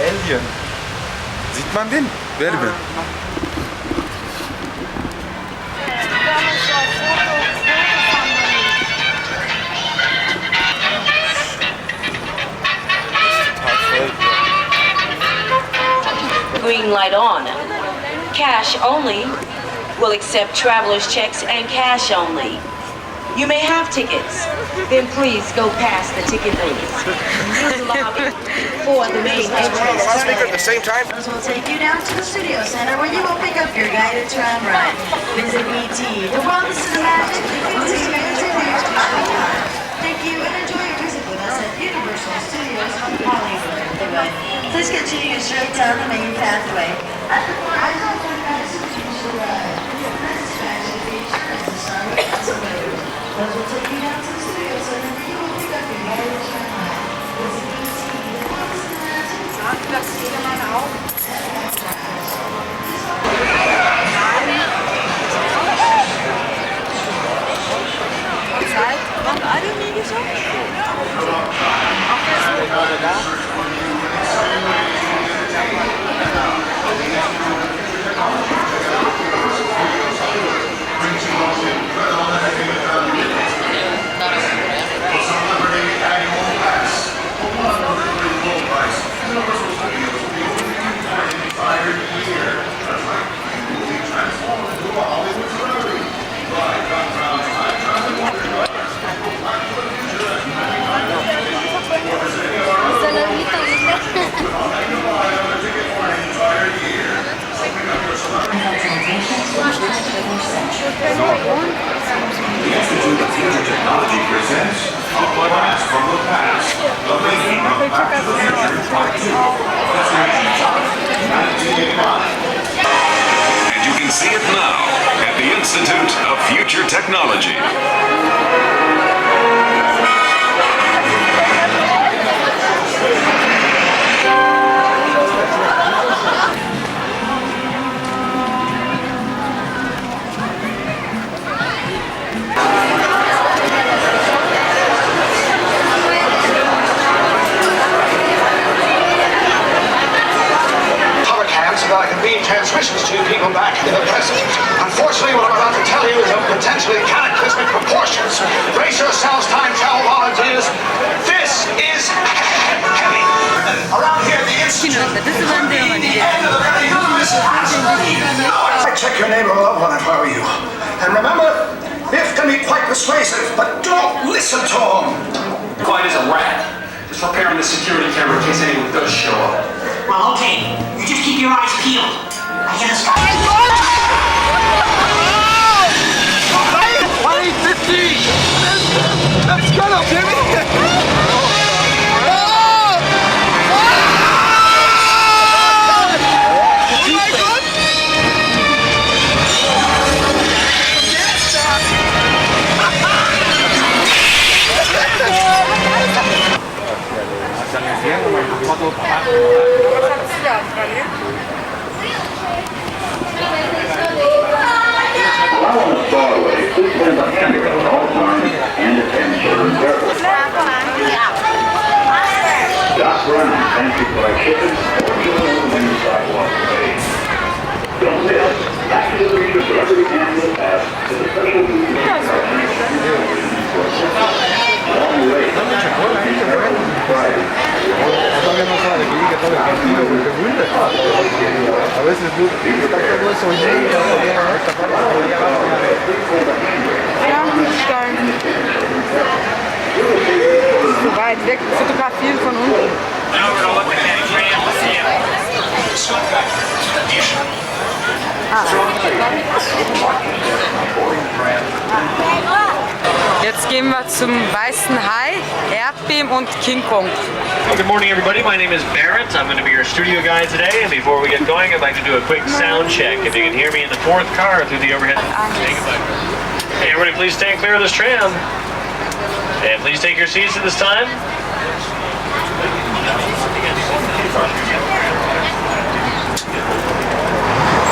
Alien. Sieht man den? Wer denn? Green light on. Cash only. Will accept traveler's checks and cash only. You may have tickets. Then please go past the ticket booth. Use the lobby for the main entrance. At the same time. We'll take you down to the studio center where you will pick up your guided tram ride. Visit ET, the world is cinematic. Thank you and enjoy your visit with us at Universal Studios Hollywood. Please continue straight down the main pathway. At the far end of the those will take you down to the studio center where you will pick up your guided tram ride. Visit ET, the world is cinematic. Das geht immer auf. Zeit. Kommt alle nie so? Auch das The Institute of Future Technology presents A Blast from the Past, the making of Back to the Future Part 2, Destination 1985. And you can see it now at the Institute of Future Technology. About convenient transmissions to people back in the present. Unfortunately, what I'm about to tell you is of potentially cataclysmic proportions. Brace yourselves, time travel volunteers. This is heavy. Around here, the Institute of the end of the very universe has I'd check your neighbor loved one if I were you. And remember, Biff can be quite persuasive, but don't listen to him. Quiet as a rat. Just repairing the security camera in case anyone does show up. Well, okay. You just keep your eyes peeled. I hear the sky. 2050! Let's go, Jimmy! While on the starway, please stand up straight at all times and attend children carefully. Stop running fancy fried chicken or children on the window sidewalk away. Don't miss Back to the Future Celebrity and the Past is a special movie long way Friday. Todavía no sabe que diga todo el partido porque es muy a veces está todo eso lleno esta parte de abajo. Ja, geil. So weit weg, fotografieren von unten. Jetzt gehen wir zum Weißen Hai, Erdbeben und King Kong. Good morning, everybody. My name is Barrett. I'm going to be your studio guide today. And before we get going, I'd like to do a quick sound check. If you can hear me in the fourth car through the overhead. Hey, everybody, please stand clear of this tram. And please take your seats at this time.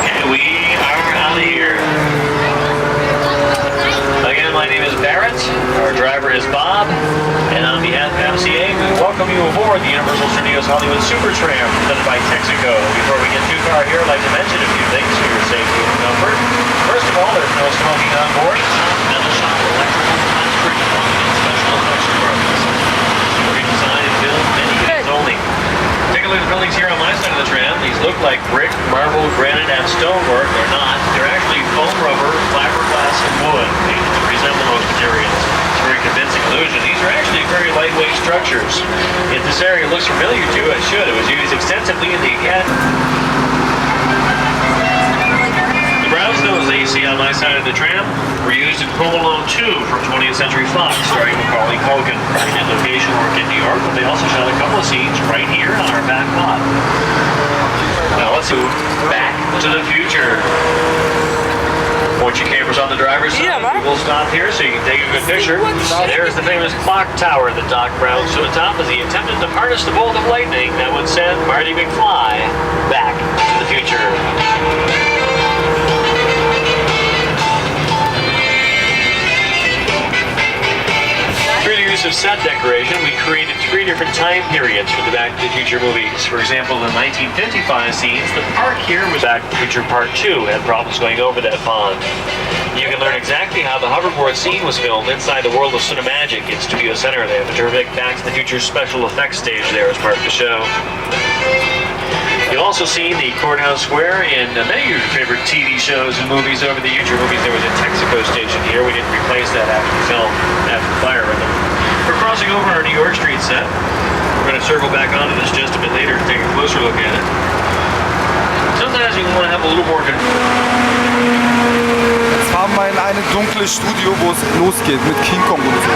And we are out of here. Again, my name is Barrett. Our driver is Bob. And on behalf of MCA, we welcome you aboard the Universal Studios Hollywood Super super tram presented by Texaco. Before we get too far here, I'd like to mention a few things for your safety and comfort. First of all, there's no smoking on board. Metal shop, electrical, concrete, plumbing, and special effects departments. Redesigned and built many days only. Take a look at the buildings here on my side of the tram. These look like brick, marble, granite, and stonework. They're not. They're actually foam rubber, fiberglass, and wood, painted to resemble those materials. It's a very convincing illusion. These are actually very lightweight structures. If this area looks familiar to you, it should. It was used extensively in the academy. The brownstones that you see on my side of the tram were used in Home Alone 2 from 20th Century Fox, starring Macaulay Culkin. They did location work in New York, but they also shot a couple of scenes right here on our back lot. Now let's move back to the future. Point your cameras on the driver's side. We'll stop here so you can take a good picture. There's the famous clock tower that Doc Brown's to the top as he attempted to harness the bolt of lightning that would send Marty McFly back to the future. Through the use of set decoration, we created 3 different time periods for the Back to the Future movies. For example, in the 1955 scenes, the park here was Back to the Future Part 2 had problems going over that pond. You can learn exactly how the hoverboard scene was filmed inside the World of Cinemagic in Studio Center. They have a terrific Back to the Future special effects stage there as part of the show. You'll also see the Courthouse Square in many of your favorite TV shows and movies over the years. Your movies, there was a Texaco station here. We didn't replace that after the film, after the fire with them. We're crossing over our New York Street set. We're going to circle back onto this just a bit later to take a closer look at it. Sometimes you want to have a little more control. Jetzt fahren wir in ein dunkles Studio, wo es losgeht mit King Kong und so.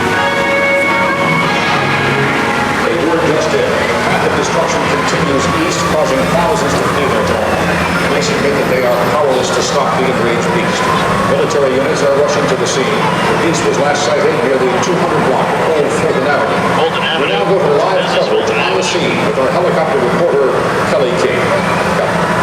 They were just in. The destruction continues east, causing thousands to flee their home. Police admit that they are powerless to stop the enraged beast. Military units are rushing to the scene. The beast was last sighted near the 200-block Old Fulton Avenue. We now go to live coverage on the scene with our helicopter reporter, Kelly King.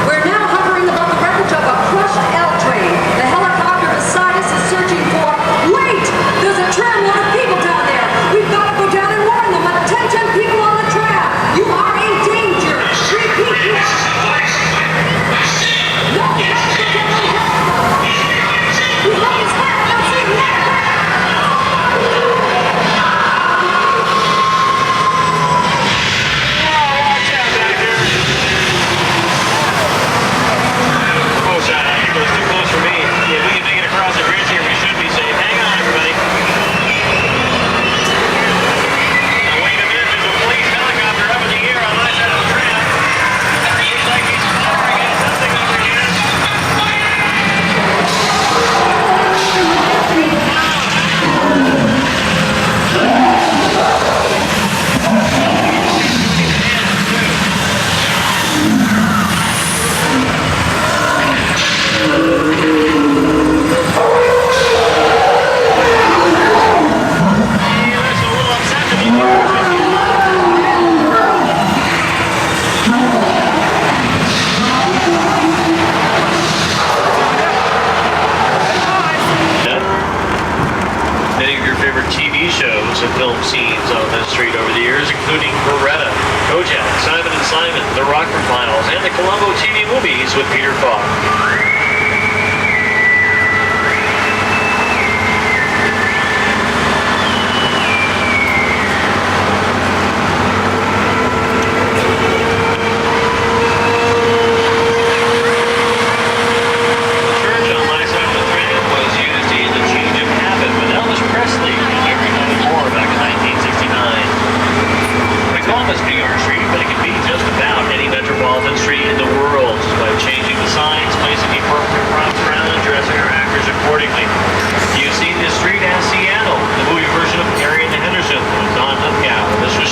We're now hovering above the wreckage of a crushed L train. The helicopter beside us is searching for... Wait! There's a tramload of people down there. We've got to go down and warn them. Attention, people on the tram. You are in danger. Repeat. No, we have his head. Let's see him. with Peter Falk.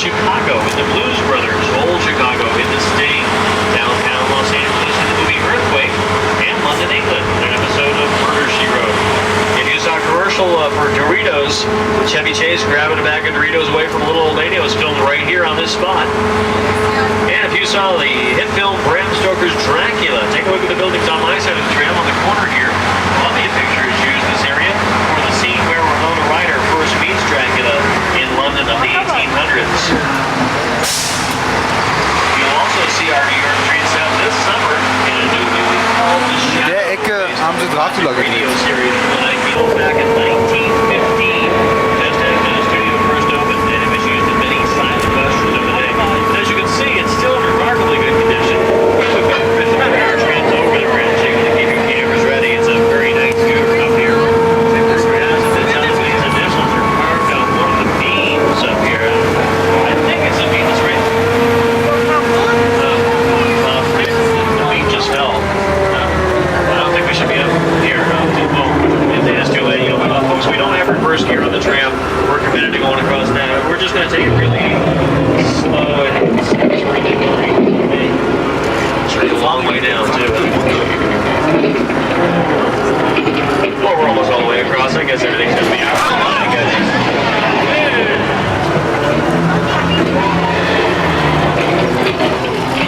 Chicago in the Blues Brothers, Old Chicago in the Sting, downtown Los Angeles in the movie Earthquake, and London, England in an episode of Murder, She Wrote. If you saw a commercial for Doritos, Chevy Chase grabbing a bag of Doritos away from a little old lady, it was filmed right here on this spot. And if you saw the hit film Bram Stoker's Dracula, take a look at the buildings on my side of the trail on the corner here. Columbia Pictures used this area for the scene where Winona Ryder first meets Dracula in London of the 1800s. You'll also Dracula radio gedreht. series from the 19 back in 1915. Just as the studio first opened, and it was used in many silent westerns of the day. And as you can see, it's still in remarkably good condition. We've got our trans over the bridge, so you can keep your cameras ready. It's a very nice view up here. These initials are carved on one of the beams up here. I think it's a beam that's right. The beam just fell. I don't think we should be up here. If they ask you, folks, we don't have reverse gear on the tram. We're committed to going across that. We're just going to take it really slow and it's really boring. It's really a long way down, too. Well, we're almost all the way across. I guess everything's going to be out. Oh, my goodness.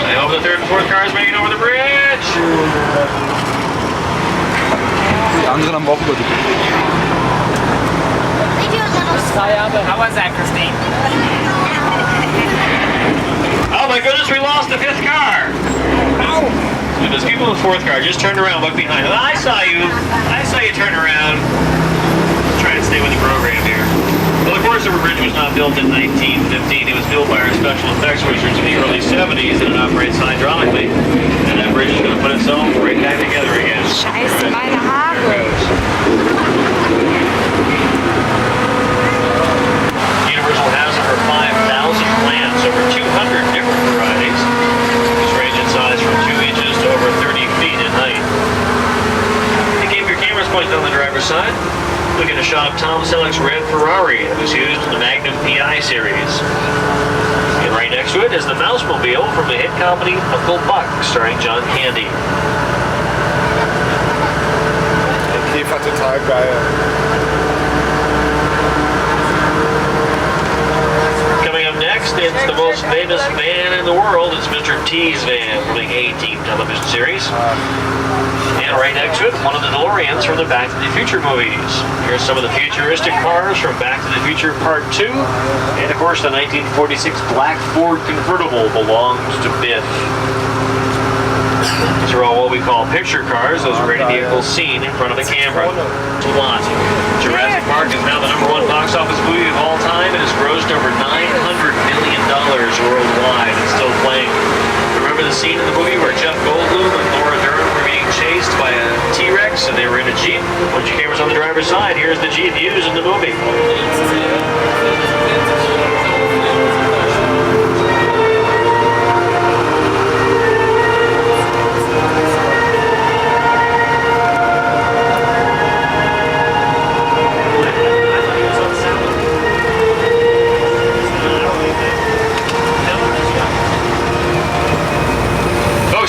I hope the third and fourth cars making over the bridge. Die anderen haben wir auch über die Brücke. How was that, Christine? Oh my goodness, we lost the fifth car. Oh. Those people in the fourth car just turned around, look behind. I saw you turn around. Try and stay with the program here. Well, of course, the bridge was not built in 1915. It was built by our special effects wizards in the early 70s, and it operates hydraulically. And that bridge is going to put itself right back together again. Scheiße, meine Haare. There it goes. Universal has over 5,000 plants, over 200 different varieties. These range in size from 2 inches to over 30 feet in height. And keep your cameras pointed on the driver's side. Look at a shot of Tom Selleck's red Ferrari that was used in the Magnum PI series. And right next to it is the Mousemobile from the hit comedy Uncle Buck, starring John Candy. Der Käfer total geil. Coming up next, it's the most famous van in the world. It's Mr. T's van from the A-Team television series. And right next to it, one of the DeLoreans from the Back to the Future movies. Here's some of the futuristic cars from Back to the Future Part 2. And of course, the 1946 black Ford convertible belongs to Biff. These are all what we call picture cars. Those are ready vehicles seen in front of the camera. Lot. Jurassic Park is now the #1 box office movie of all time and has grossed over $900 million worldwide. It's still playing. Remember the scene in the movie where Jeff Goldblum and Laura Dern were being chased by a T-Rex and they were in a Jeep? Put your cameras on the driver's side. Here's the Jeep used in the movie.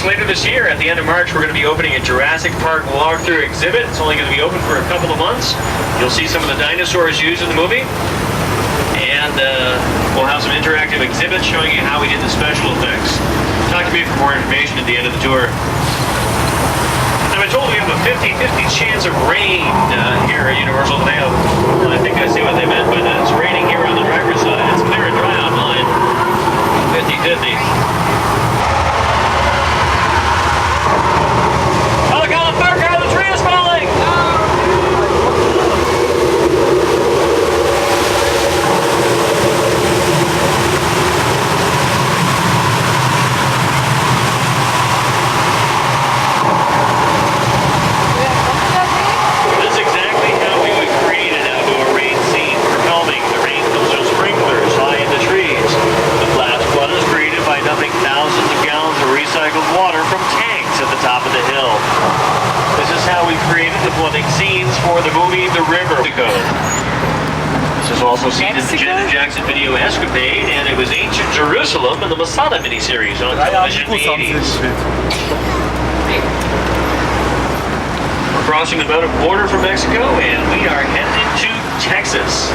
Later this year, at the end of March, we're going to be opening a Jurassic Park walkthrough exhibit. It's only going to be open for a couple of months. You'll see some of the dinosaurs used in the movie. And we'll have some interactive exhibits showing you how we did the special effects. Talk to me for more information at the end of the tour. I've been told we have a 50-50 chance of rain here at Universal today. Well, I think I see what they meant by that. It's raining here on the driver's side. It's clear and dry on mine. 50-50. Water from tanks at the top of the hill. This is how we created the flooding scenes for the movie The River. This is also seen in the Janet Jackson video Escapade, and it was Ancient Jerusalem in the Masada miniseries on television in the 80s. We're crossing the border from Mexico, and we are headed into Texas.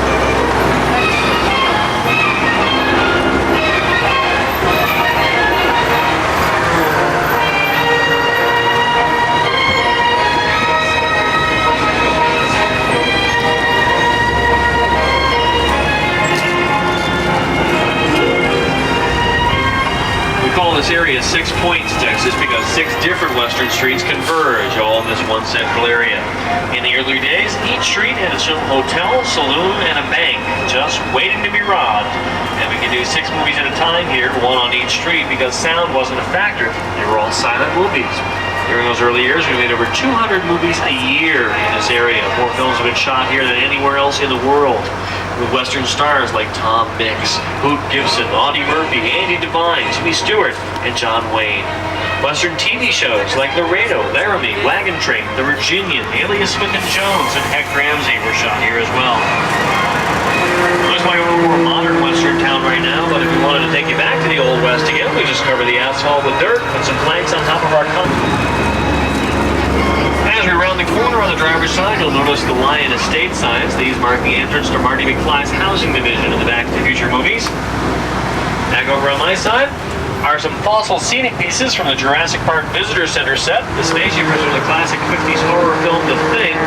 This area is Six Points, Texas, because 6 different western streets converge all in this one central area. In the early days, each street had its own hotel, saloon, and a bank, just waiting to be robbed. And we could do 6 movies at a time here, 1 on each street, because sound wasn't a factor. They were all silent movies. During those early years, we made over 200 movies a year in this area. More films have been shot here than anywhere else in the world, with Western stars like Tom Mix, Hoot Gibson, Audie Murphy, Andy Devine, Jimmy Stewart, and John Wayne. Western TV shows like Laredo, Laramie, Wagon Train, The Virginian, Alias Smith and Jones, and Heck Ramsey were shot here as well. Looks like we're a more modern Western town right now, but if we wanted to take you back to the Old West again, we just cover the asphalt with dirt, put some planks on top of our As we round the corner on the driver's side, you'll notice the Lion Estate signs. These mark the entrance to Marty McFly's housing division in the Back to the Future movies. Back over on my side are some fossil scenic pieces from the Jurassic Park Visitor Center set. The spaceships from the classic 50s horror film The Thing.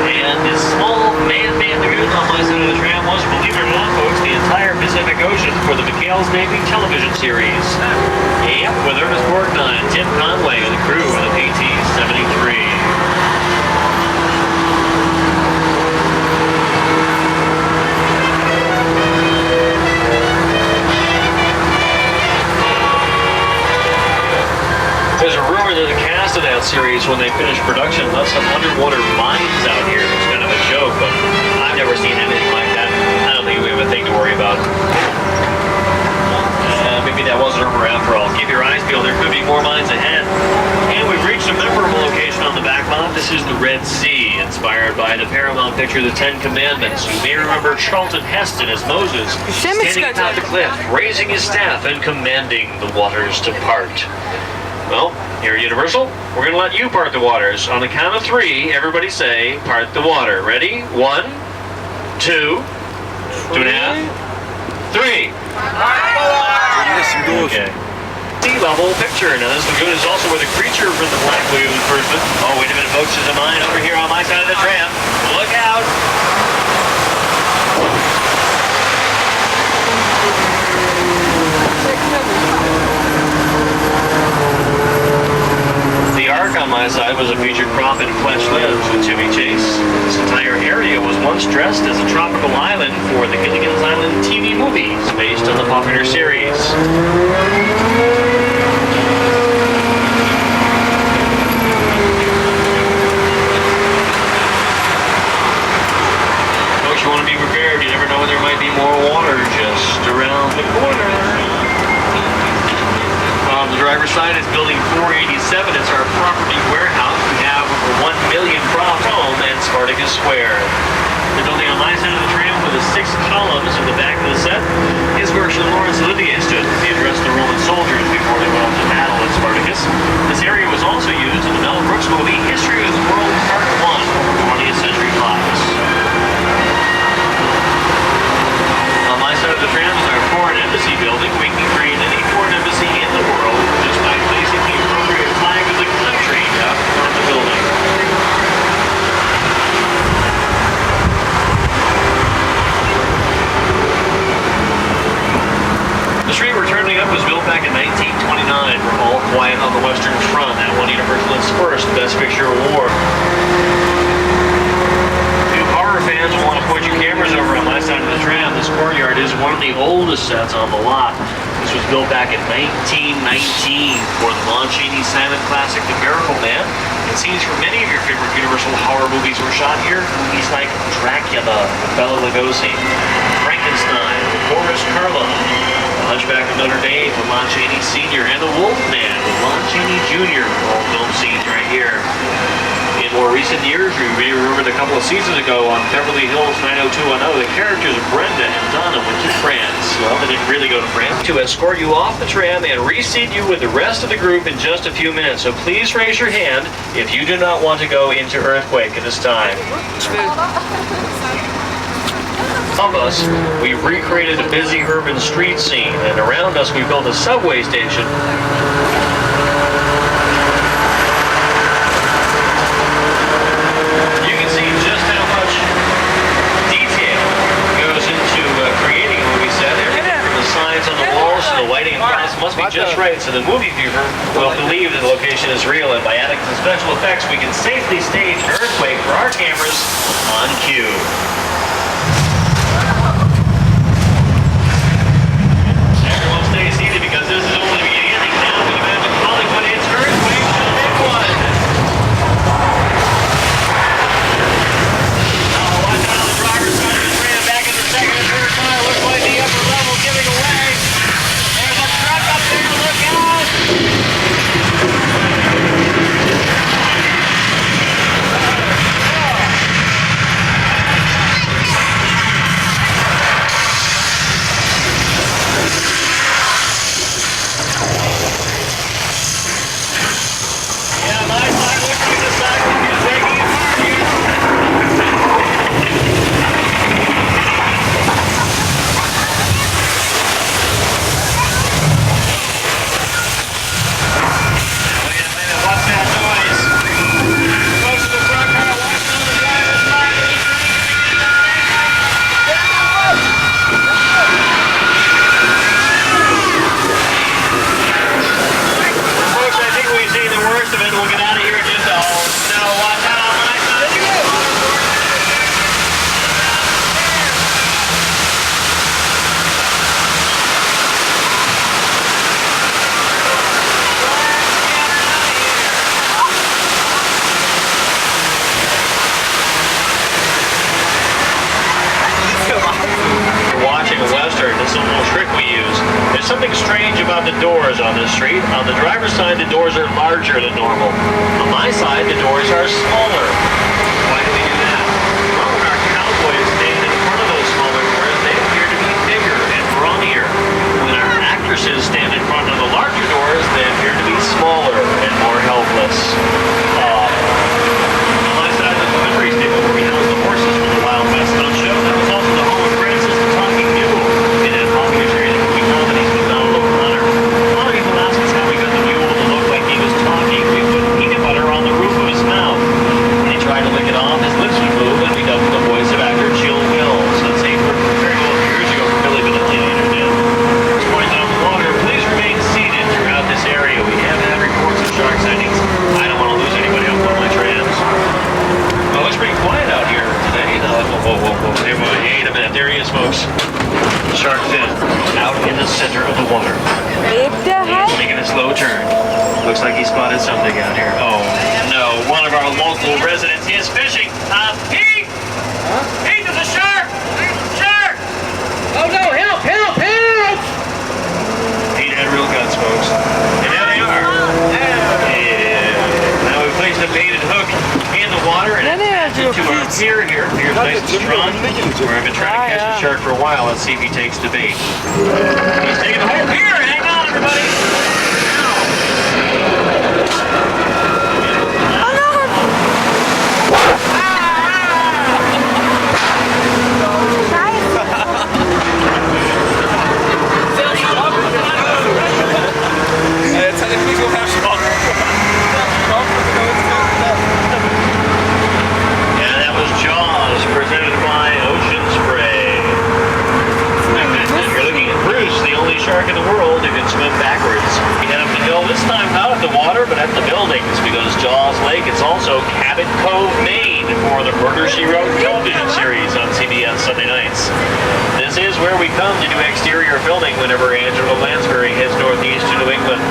And this small man-made lagoon on my side of the tram was, believe it or not, folks, the entire Pacific Ocean for the McHale's Navy television series. Yep, with Ernest Borgnine and Tim Conway and the crew of the PT-73. There's a rumor that the cast of that series, when they finished production, left some underwater mines out here. It's kind of a joke, but I've never seen anything like that. I don't think we have a thing to worry about. Maybe that wasn't a rumor after all. Keep your eyes peeled. There could be more mines ahead. And we've reached a memorable location on the back lot. This is the Red Sea, inspired by the Paramount picture The Ten Commandments. You may remember Charlton Heston as Moses, standing atop the cliff, raising his staff and commanding the waters to part. Well, here at Universal, we're going to let you part the waters. On the count of 3, everybody say, part the water. Ready? 1, 2, 2.5, 3. Okay. Sea level picture. Now this lagoon is also where the creature from the Black Lagoon first went. Oh, wait a minute, folks, there's a mine over here on my side of the tram. Look out! The Ark on my side was a featured prop in Fletch Lives with Chevy Chase. This entire area was once dressed as a tropical island for the Gilligan's Island TV movies based on the popular series. Folks, you want to be prepared. You never know when there might be more water just around the corner. On the driver's side is building 487. It's our property warehouse. We have over 1 million props home and Spartacus Square. The building on my side of the tram with the 6 columns in the back of the set is where Sir Laurence Olivier stood. He addressed the Roman soldiers before they went off to battle at Spartacus. This area was also used in the Mel Brooks movie History of the World Part 1 for 20th Century Fox. On my side of the tram is our foreign embassy building. We can create any foreign embassy in the world just by placing the appropriate flag of the country up front of the building. The street we're turning up was built back in 1929 for All Quiet on the Western Front. That won Universal's first Best Picture award. Horror fans will want to point your cameras over on my side of the tram. This courtyard is one of the oldest sets on the lot. This was built back in 1919 for the Lon Chaney silent classic The Miracle Man. And scenes from many of your favorite Universal horror movies were shot here. Movies like Dracula with Bela Lugosi, Frankenstein with Boris Karloff, The Hunchback of Notre Dame with Lon Chaney Sr., and The Wolfman with Lon Chaney Jr. All film scenes right here. In more recent years, you may remember a couple of seasons ago on Beverly Hills 90210, the characters of Brenda and Donna went to France. Well, they didn't really go to France. To escort you off the tram and reseat you with the rest of the group in just a few minutes. So please raise your hand if you do not want to go into earthquake at this time. Of us, we recreated a busy urban street scene, and around us we built a subway station. On the walls, so the lighting and props must be just right, so the movie viewer We'll believe that the location is real, and by adding some special effects, we can safely stage an earthquake for our cameras on cue. Everyone stay seated because this is only the beginning. Now we imagine Hollywood hits earthquake to the big one. Oh, watch out, the driver's side just ran back in the second and third car. Looks like the upper level giving away. There's a truck up there, look out! Something strange about the doors on this street. On the driver's side, the doors are larger than normal. On my side, the doors are smaller. Why do we do that? Well, when our cowboys stand in front of those smaller doors, they appear to be bigger and brawnier. When our actresses stand in front of the larger doors, they appear to be smaller and more helpless. On my side, the delivery stable where we house the horses from the Wild West Stunt Show. That was also the home of Francis the Talking Mule. It had popular series of movie comedies. Shark fin out in the center of the water. He's making a slow turn. Looks like he spotted something out here. Oh no, one of our local residents is fishing. Pete! Pete, there's a shark! Shark! Oh no, help, help, help! Pete had real guts, folks. And there they are. Yeah. Now we placed a baited hook in the water and attached it to our pier here. Pier's nice and strong. We've been trying to catch the shark for a while. Let's see if he takes the bait. He's taking the whole pier. Hang on, everybody. Presented by Ocean Spray. You're looking at Bruce, the only shark in the world who can swim backwards. We have to go this time not at the water, but at the buildings, because Jaws Lake is also Cabot Cove, Maine, for the Murder, She Wrote television series on CBS Sunday nights. This is where we come to do exterior filming whenever Angela Lansbury heads northeast to New England.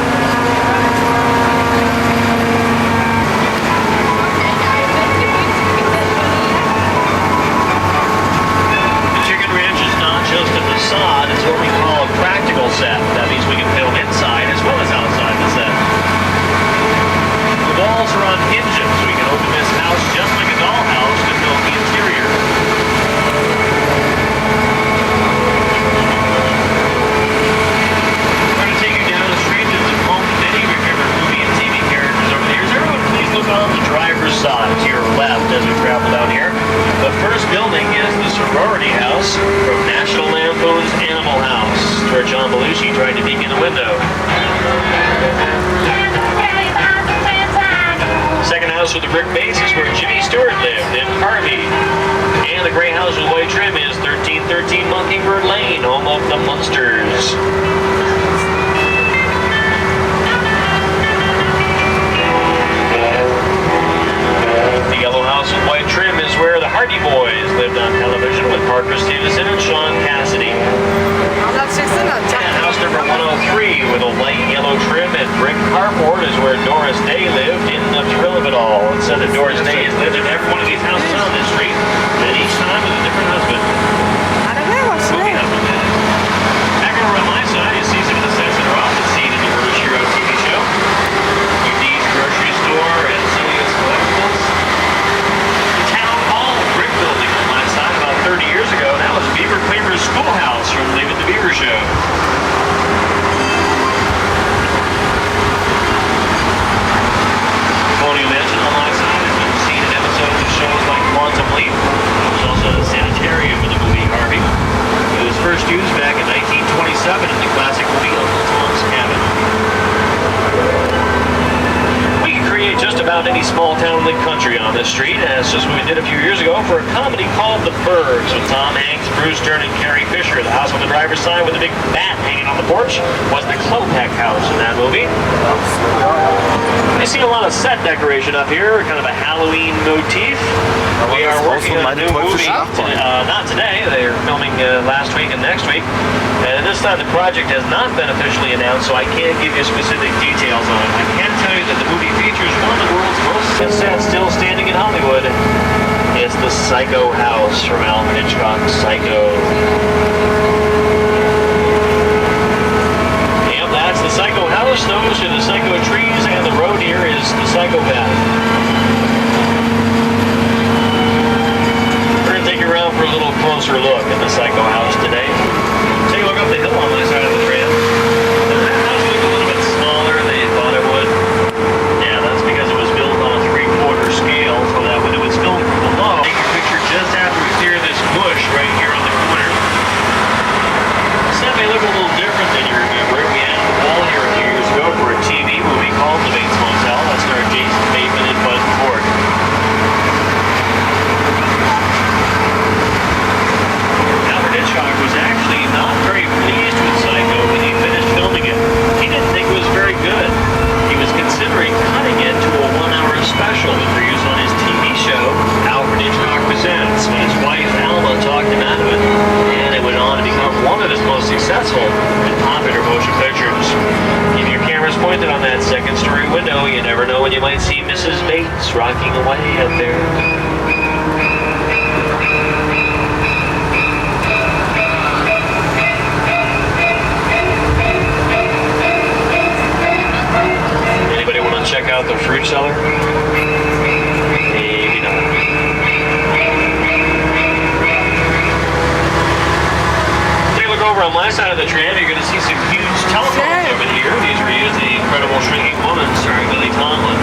Just a facade is what we call a practical set. That means we can film inside as well as outside the set. The walls are on hinges. We can open this house just like a dollhouse to film the interior. We're going to take you down the street to the home of many of your favorite movie and TV characters over the years. Everyone, please look on the driver's side to your left as we travel down here. The first building is the sorority house from National Lampoon's Animal House, where John Belushi tried to peek in the window. Second house with the brick base is where Jimmy Stewart lived in Harvey. And the gray house with white trim is 1313 Mockingbird Lane, home of the Munsters. is where Doris Day lived in the thrill of it all. It said that Doris Day has lived in every one of these houses on this street, and each time with a different husband. Back over on my side, you see some of the sets that are often seen in the British Hero TV show. UD's grocery store and Celia's collectibles. The town hall brick building on my side about 30 years ago. That was Beaver Cleaver's schoolhouse from Leave It to Beaver show. Colonial Mansion on my side has been seen in episodes of shows like Quantum Leap. It was also the sanitarium in the movie Harvey. It was first used back in 1927 in the classic movie Uncle Tom's Cabin. We can create just about any small town in the country on this street, and that's just what we did a few years ago for a comedy called The Burbs with Tom Hanks, Bruce Dern, and Carrie Fisher. The house on the driver's side with a big bat hanging on the porch was the Klopek house in that movie. I see a lot of set decoration up here, kind of a Halloween motif. We are working on a new movie, not today, they're filming last week and next week. And this time the project has not been officially announced, so I can't give you specific details on it. I can tell you that the movie features one of the world's most sets still standing in Hollywood. It's the Psycho house from Alfred Hitchcock's Psycho. Yep, that's the Psycho house. Those are the Psycho trees, and the road here is the Psychopath. We're going to take you around for a little closer look at the Psycho house today. Take a look up the hill on my side of the tram. That house looked a little bit smaller than they thought it would. Yeah, that's because it was built on a 3/4 scale, so that when it was filmed from below, take your picture just after we clear this bush right here on the corner. The set may look a little different than you remember. We had the wall here a few years ago for a TV movie called The Bates Motel. That starred Jason Bateman and Bud Ford. Alfred Hitchcock was actually not very pleased with Psycho when he finished filming it. He didn't think it was very good. He was considering cutting it to a 1-hour special for use on his TV show, Alfred Hitchcock Presents, but his wife Alma talked him out of it, and it went on to become one of his most successful and popular motion pictures. Keep your cameras pointed on that second-story window. You never know when you might see Mrs. Bates rocking away up there. Anybody want to check out the fruit cellar? Maybe not. Take a look over on my side of the tram. You're going to see some huge telephones over here. These were used in The Incredible Shrinking Woman, starring Lily Tomlin.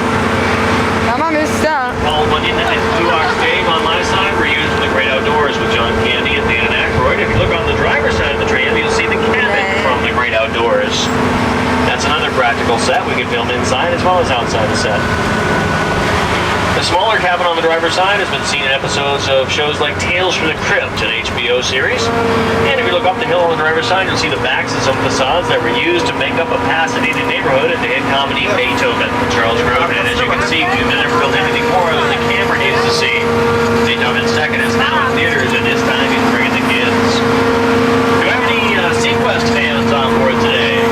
Paul Bunyan and Blue Ox Dave on my side were used in The Great Outdoors with John Candy and Dan Aykroyd. If you look on the driver's side of the tram, you'll see the cabin from The Great Outdoors. That's another practical set. We can film inside as well as outside the set. The smaller cabin on the driver's side has been seen in episodes of shows like Tales from the Crypt, an HBO series. And if you look up the hill on the driver's side, you'll see the backs of some facades that were used to make up a Pasadena neighborhood in the hit comedy Beethoven. Charles Grodin, and as you can see, we've never built anything more than the camera needs to see. Beethoven's second is now in theaters, and this time he's bringing the kids. Do you have any Sequest fans on board today?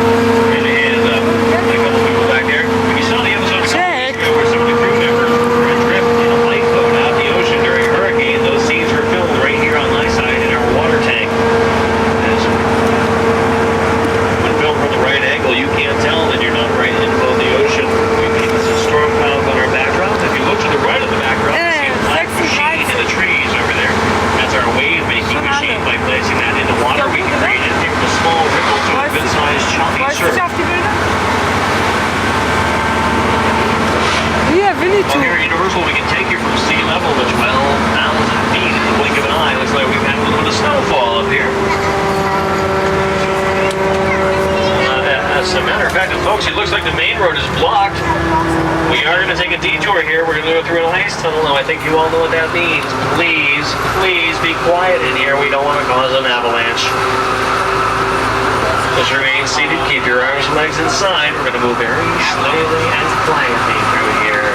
And hands up. A couple people back there. If you saw the episode a couple weeks ago where some of the crew members were adrift in a lifeboat out in the ocean during a hurricane, those scenes were filmed right here on my side in our water tank. When filmed from the right angle, you can't tell that you're not right in below the ocean. We made some storm clouds on our background. If you look to the right of the background, you see a black machine in the trees over there. That's our wave-making machine. By placing that in the water, we can create anything from a small ripple to a good-sized choppy surf. Well, here at Universal, we can take you from sea level to 12,000 feet in the blink of an eye. Looks like we've had a little bit of snowfall up here. As a matter of fact, folks, it looks like the main road is blocked. We are going to take a detour here. We're going to go through an ice tunnel. Now, I think you all know what that means. Please, please be quiet in here. We don't want to cause an avalanche. Just remain seated. Keep your arms and legs inside. We're going to move very slowly and quietly through here.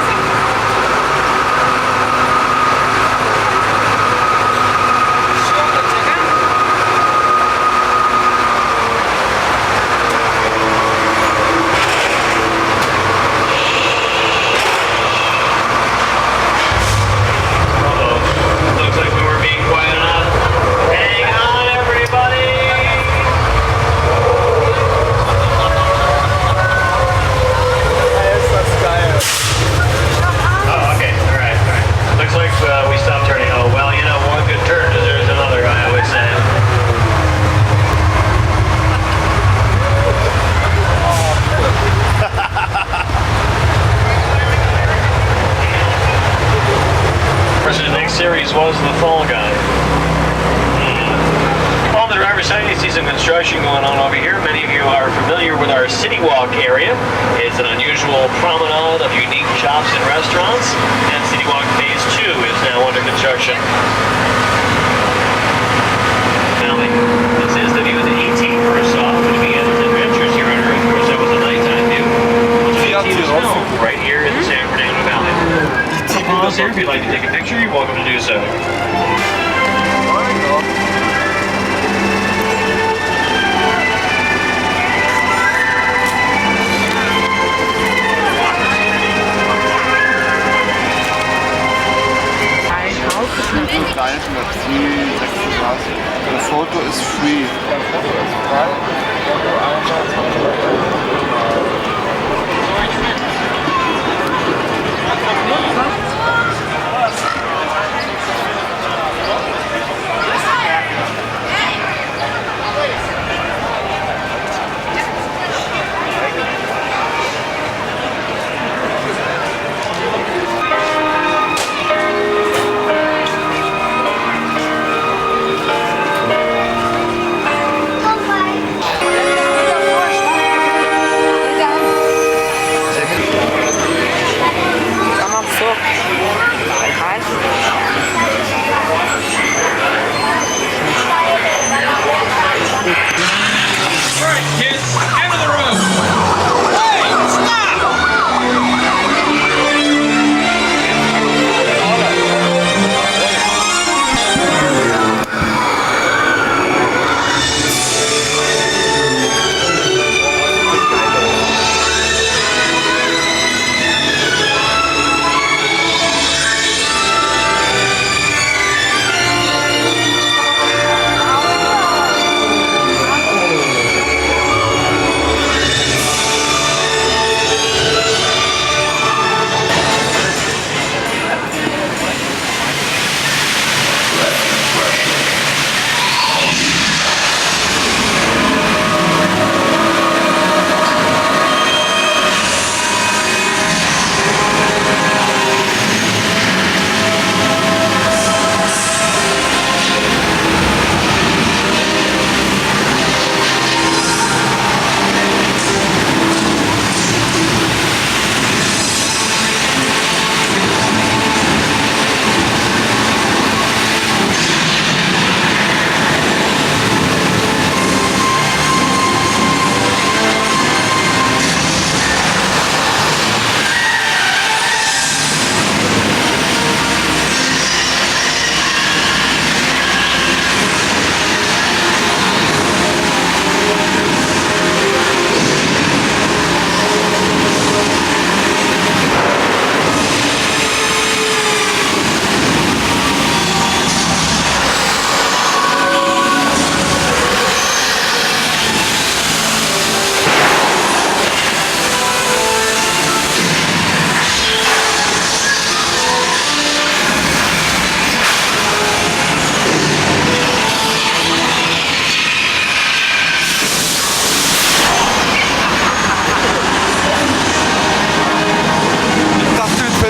series was The Fall Guy. On the driver's side, you see some construction going on over here. Many of you are familiar with our City Walk area. It's an unusual promenade of unique shops and restaurants, and City Walk Phase 2 is now under construction. This is the view that E.T. first saw when he began his adventures here on Earth. Of course, that was a nighttime view. E.T. was filmed right here in the San Fernando Valley. Pause here. If you'd like to take a picture, you're welcome to do so. The photo is free.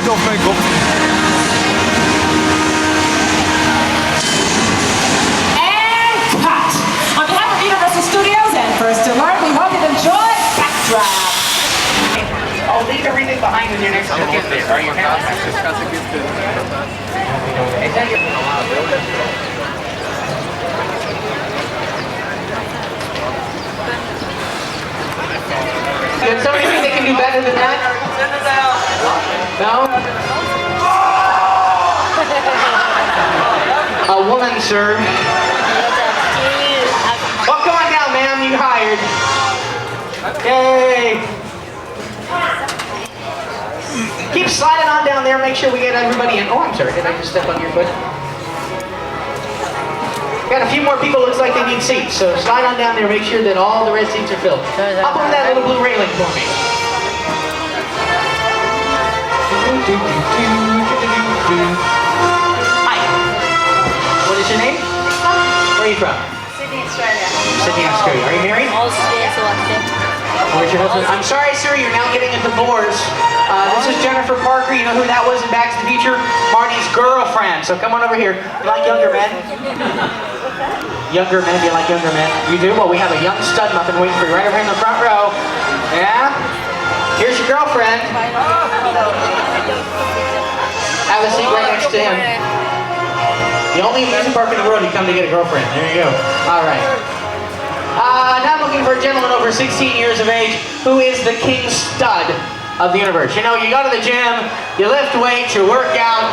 Op mijn kop. And cut! On behalf of Universal Studios and First Alert, we hope you enjoy Backdraft. I'll leave everything behind when you're next to the gift there. Are you happy? Did somebody think they can do better than that? No? A woman, sir. Well, come on down, ma'am. You hired. Yay. Keep sliding on down there. Make sure we get everybody in. Oh, I'm sorry. Did I just step on your foot? Got a few more people. Looks like they need seats. So slide on down there. Make sure that all the red seats are filled. Up on that little blue railing for me. Hi. What is your name? Where are you from? Sydney, Australia. Sydney, Australia. Are you married? Australia. Where There's your husband. I'm sorry, sir, you're now getting a divorce. This is Jennifer Parker. You know who that was in Back to the Future? Marty's girlfriend. So come on over here. You like younger men? Younger men? Do you like younger men? You do? Well, we have a young stud muffin waiting for you right over here in the front row. Yeah? Here's your girlfriend. Have a seat right next to him. The only amusement park in the world you come to get a girlfriend. There you go. All right. Now I'm looking for a gentleman over 16 years of age who is the king stud of the universe. You know, you go to the gym, you lift weights, you work out,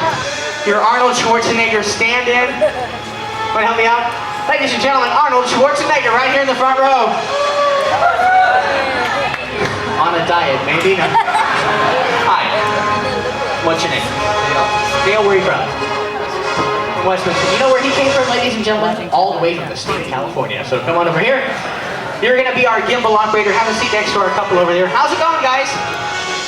you're Arnold Schwarzenegger stand-in. Want to help me out? Ladies and gentlemen, Arnold Schwarzenegger right here in the front row. On a diet, maybe? No. Hi. What's your name? Dale, where are you from? Westminster. You know where he came from, ladies and gentlemen? All the way from the state of California. So come on over here. You're going to be our gimbal operator. Have a seat next to our couple over there. How's it going, guys?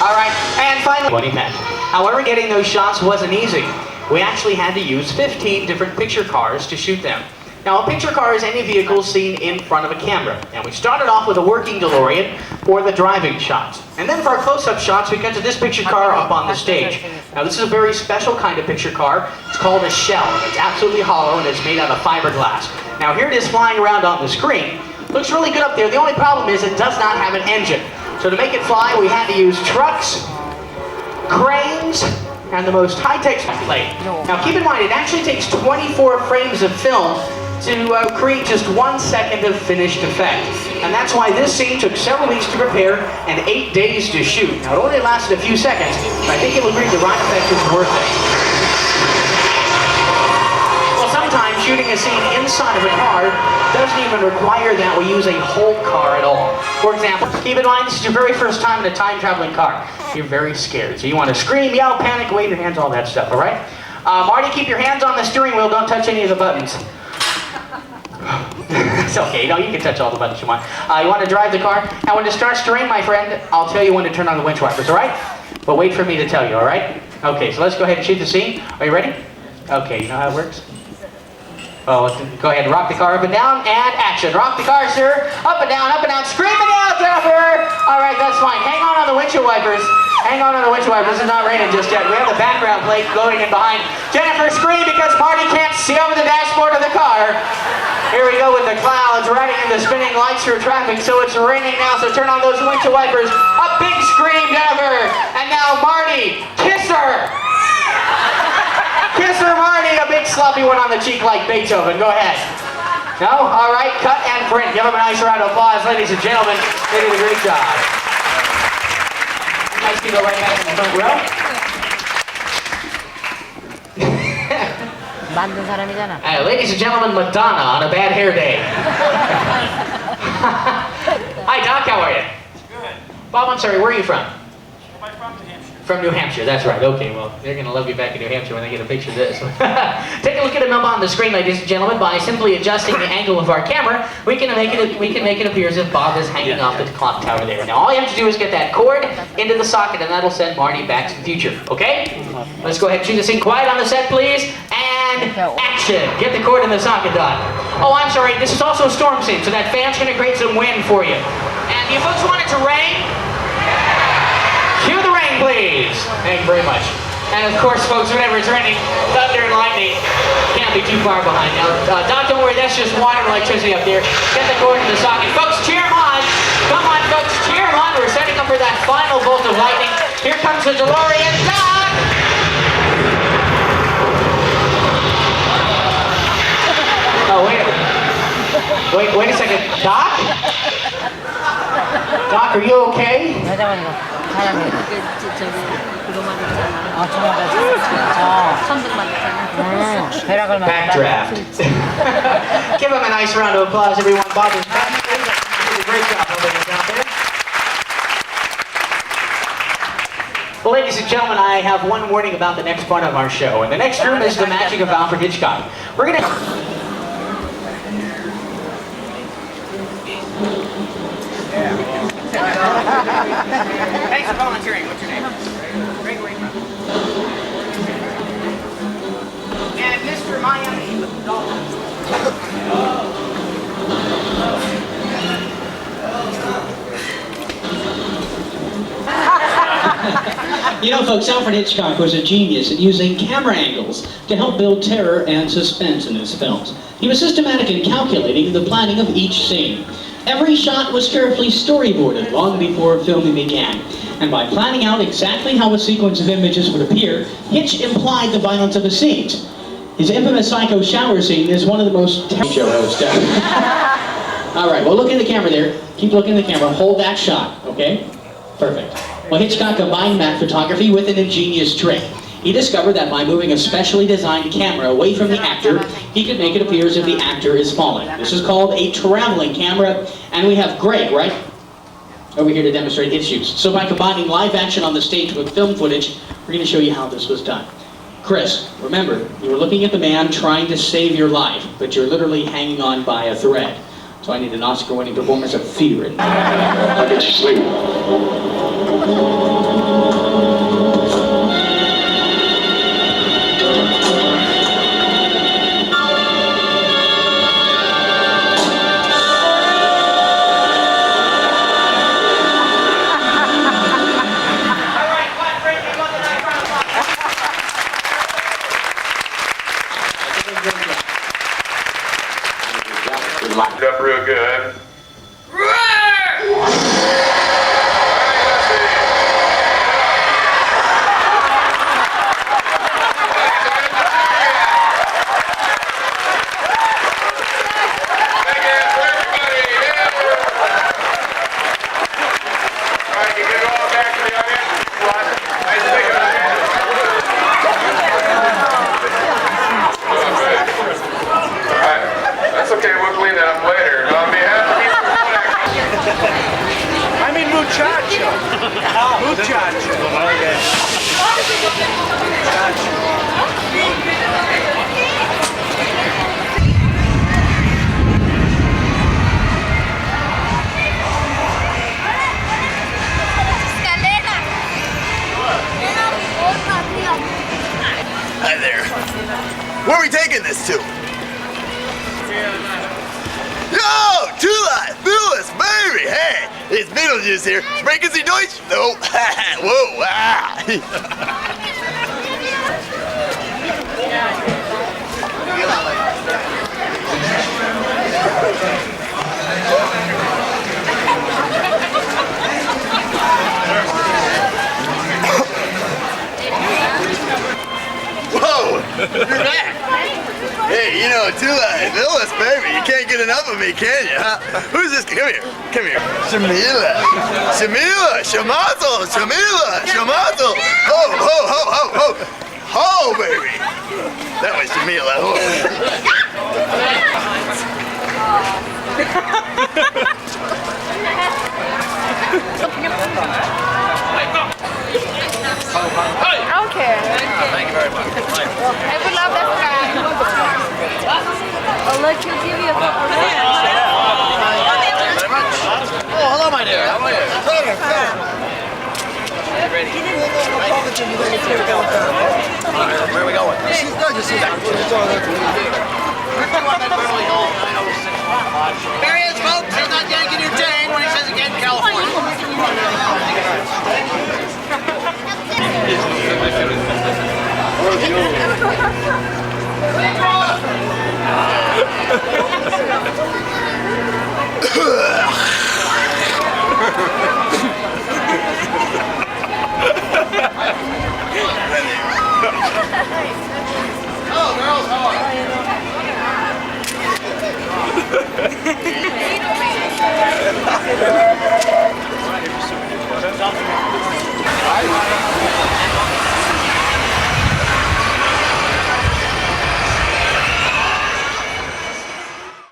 All right. And finally, what he meant. However, getting those shots wasn't easy. We actually had to use 15 different picture cars to shoot them. Now, a picture car is any vehicle seen in front of a camera. And we started off with a working DeLorean for the driving shots. And then for our close-up shots, we got to this picture car up on the stage. Now, this is a very special kind of picture car. It's called a shell. It's absolutely hollow, and it's made out of fiberglass. Now, here it is flying around on the screen. Looks really good up there. The only problem is it does not have an engine. So to make it fly, we had to use trucks, cranes, and the most high-tech plate. Now, keep in mind, it actually takes 24 frames of film to create just 1 second of finished effect. And that's why this scene took several weeks to prepare and 8 days to shoot. Now, it only lasted a few seconds, but I think you'll agree the ride effect is worth it. Well, sometimes shooting a scene inside of a car doesn't even require that we use a whole car at all. For example, keep in mind, this is your very first time in a time-traveling car. You're very scared, so you want to scream, yell, panic, wave your hands, all that stuff, all right? Marty, keep your hands on the steering wheel. Don't touch any of the buttons. It's okay, you know, you can touch all the buttons you want. You want to drive the car, and when it starts to rain, my friend, I'll tell you when to turn on the winch wipers, all right? But wait for me to tell you, all right? Okay, so let's go ahead and shoot the scene. Are you ready? Okay, you know how it works? Oh, go ahead and rock the car up and down, and action. Rock the car, sir. Up and down, scream it out, Jennifer! All right, that's fine. Hang on the windshield wipers. Hang on the windshield wipers. It's not raining just yet. We have the background plate floating in behind. Jennifer, scream because Marty can't see over the dashboard of the car. Here we go with the clouds riding in the spinning lights through traffic. So it's raining now, so turn on those windshield wipers. A big scream, Jennifer. And now Marty, kiss her. Kiss her, Marty. A big sloppy one on the cheek like Beethoven. Go ahead. No? All right, cut and print. Give them a nice round of applause, ladies and gentlemen. They did a great job. Nice to go right back in the front row. Ladies and gentlemen, Madonna on a bad hair day. Hi, Doc. How are you? Good. Bob, I'm sorry. Where are you from? I'm from New Hampshire. From New Hampshire. That's right. Okay. Well, they're going to love you back in New Hampshire when they get a picture of this. Take a look at him up on the screen, ladies and gentlemen. By simply adjusting the angle of our camera, we can make it appear as if Bob is hanging off the clock tower there. Now, all you have to do is get that cord into the socket, and that'll send Marty back to the future. Okay? Let's go ahead and shoot this thing. Quiet on the set, please. And action. Get the cord in the socket done. Oh, I'm sorry. This is also a storm scene, so that fan's going to create some wind for you. And you folks want it to rain? Cue the rain, please. Thank you very much. And of course, folks, whenever it's raining, thunder and lightning can't be too far behind. Now, Doc, don't worry. That's just water and electricity up there. Get the cord in the socket. Folks, cheer them on. Come on, folks. Cheer them on. We're setting up for that final bolt of lightning. Here comes the DeLorean. Doc! Oh, wait a second. Doc? Doc, are you okay? Backdraft. Give him a nice round of applause, everyone. Bob is back. Did a great job over there down there. Well, ladies and gentlemen, I have one warning about the next part of our show. And the next room is the magic of Alfred Hitchcock. We're going to... Thanks for volunteering. What's your name? Greg, where are you from? And Mr. Miami with the Dolphins. You know, folks, Alfred Hitchcock was a genius at using camera angles to help build terror and suspense in his films. He was systematic in calculating the planning of each scene. Every shot was carefully storyboarded long before filming began. And by planning out exactly how a sequence of images would appear, Hitch implied the violence of the scenes. His infamous psycho shower scene is one of the most show host ever. All right, well, look in the camera there. Keep looking in the camera. Hold that shot, okay? Perfect. Well, Hitchcock combined matte photography with an ingenious trick. He discovered that by moving a specially designed camera away from the actor, he could make it appear as if the actor is falling. This is called a traveling camera, and we have Greg, right, over here to demonstrate his use. So by combining live action on the stage with film footage, we're going to show you how this was done. Chris, remember, you were looking at the man trying to save your life, but you're literally hanging on by a thread. So I need an Oscar-winning performance of fear in there. I'll get you sleep. Locked up real good. I mean muchacho. Muchacho. Hi there. Where are we taking this to? Yo, Tula, Phyllis, Mary, hey, it's Beetlejuice here. Sprechen Sie Deutsch? No. Whoa, wow. Whoa, you're back. Hey, you know, Tula, Phyllis, baby, you can't get enough of me, can you, huh? Who's this? Come here, come here. Shamila, Shamila, Shamazel, Shamila, Shamazel. Ho, ho, ho, ho, ho. Ho, baby. That was Shamila. Ho. I don't care. Thank you very much. I would love that guy. I'll let you give you a couple Thank you very much. Oh, hello, my dear. How are you? Ready? Where are we going? There he is, folks. He's not yanking your chain when he says again, California. Where's the